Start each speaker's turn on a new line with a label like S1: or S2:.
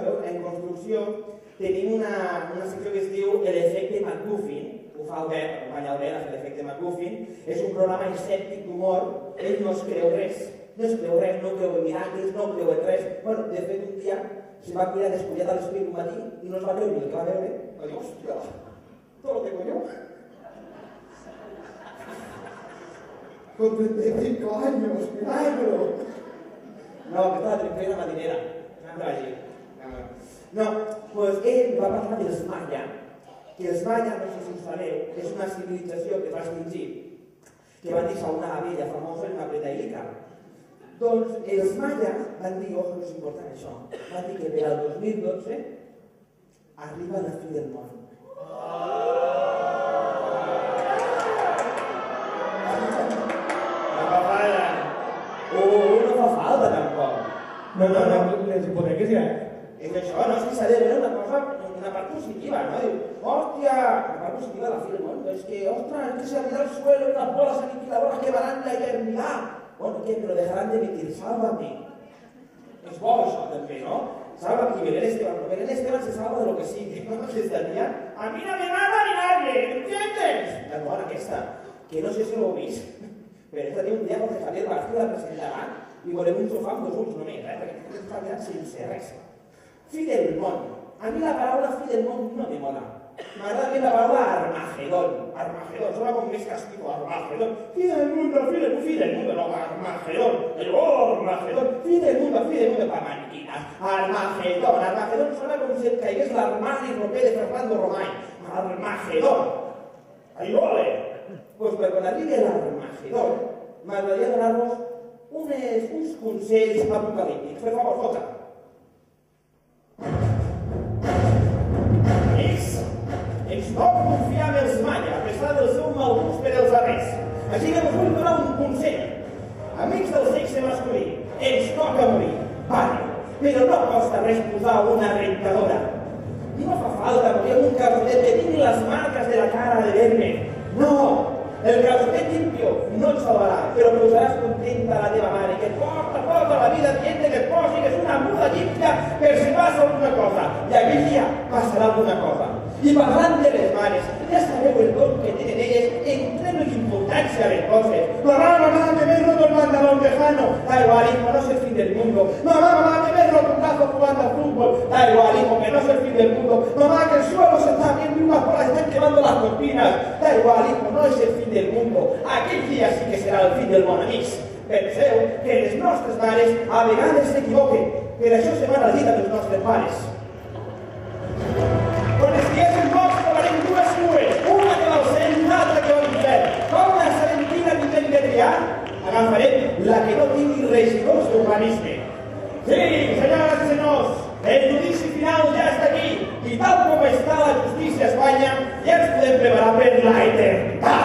S1: sabeu, en construcció tenim una secció que es diu l'efecte McGuffin. Ho fa Albert, acompanya Albert a fer l'efecte McGuffin. És un programa escèptic d'humor. Ell no es creu res. No es creu res, no creu en miracles, no creu en res. Bueno, de fet, un dia se va mirar descollat a l'espill un matí i no es va creure el que va veure. Va dir, hòstia, tot lo tengo yo. Con 35 años, milagro. No, que estava triomfant a matinera. Anava allí. No, doncs ell va parlar dels Maya, que els Maya, no sé si ho sabeu, és una civilització que va extingir, que van deixar una abella famosa en una pleta il·líca. Doncs els Maya van dir, ojo, no és important això, van dir que per al 2012 arriba la fi del món. No fa falta. No fa falta, tampoc. No, les hipoteques ja. És això, no? És que s'ha de veure una part positiva, no? Diu, hòstia, la part positiva de la fi del món, és que, ostres, es que se abrirá el suelo y las bolas aniquiladoras que van la eternidad. Bueno, ¿qué? Pero dejarán de emitir, sálvame. És bo això, també, no? Sálvame, y Belén Esteban, pero Belén Esteban se salva de lo que sigue, ¿no? Desde el día, a mí no me mata ni nadie, ¿entiendes? La bona aquesta, que no sé si l'heu vist, però esta té un dia Jorge Javier Vázquez la presentarà i volem un sofà amb 2 ulls només, perquè està mirant sense res. Fi del món. A mi la paraula fi del món no me mola. M'agrada més la paraula Armagedón. Armagedón, sona com més castigo, Armagedón. Fi del mundo, no, Armagedón. Armagedón, fi del mundo, pa maniquinas. Armagedón sona com si et caigués l'armari proper de Fernando Romay. Armagedón. Ahí vole. Doncs per quan arribi l'Armagedón, m'agradaria donar-vos uns consells apocalíptics. Per favor, escolta. Ells no confiar en els Maya, a pesar del seu mal gust per els arrers. Així que us vull donar un consell. Amics del sexe masculí, ens toca morir. Vale, però no costa res posar una rentadora. No fa falta morir amb un calçotet que tingui les marques de la cara de verme. No! El calçotet limpio no et salvarà, però posaràs contenta a la teva mare, que porta tota la vida dient que et posis una muda llimpia per si passa alguna cosa. I aquell dia passarà alguna cosa. I parlant de les mares, ja sabeu el don que tenen elles en treure l'importància a les coses. Mamá, que me he roto el pantalón lejano. Da igual, hijo, no es el fin del mundo. Mamá, que me he roto un brazo jugando al fútbol. Da igual, hijo, que no es el fin del mundo. Mamá, que el suelo se está viendo y unas bolas están quemando las cortinas. Da igual, hijo, no es el fin del mundo. Aquell dia sí que serà el fin del món, amics. Penseu que les nostres mares a vegades s'equivoquen. Per això se van al llit amb els nostres pares. Quan estiguéssim morts trobarem 2 cues, una que va al cel i l'altra que va a l'infern. Com la Salentina tindrem de triar, agafarem la que no tingui regidors d'urbanisme. Sí, senyores i senyors, el judici final ja està aquí i tal com està la justícia a Espanya ja ens podem preparar per la eternitat.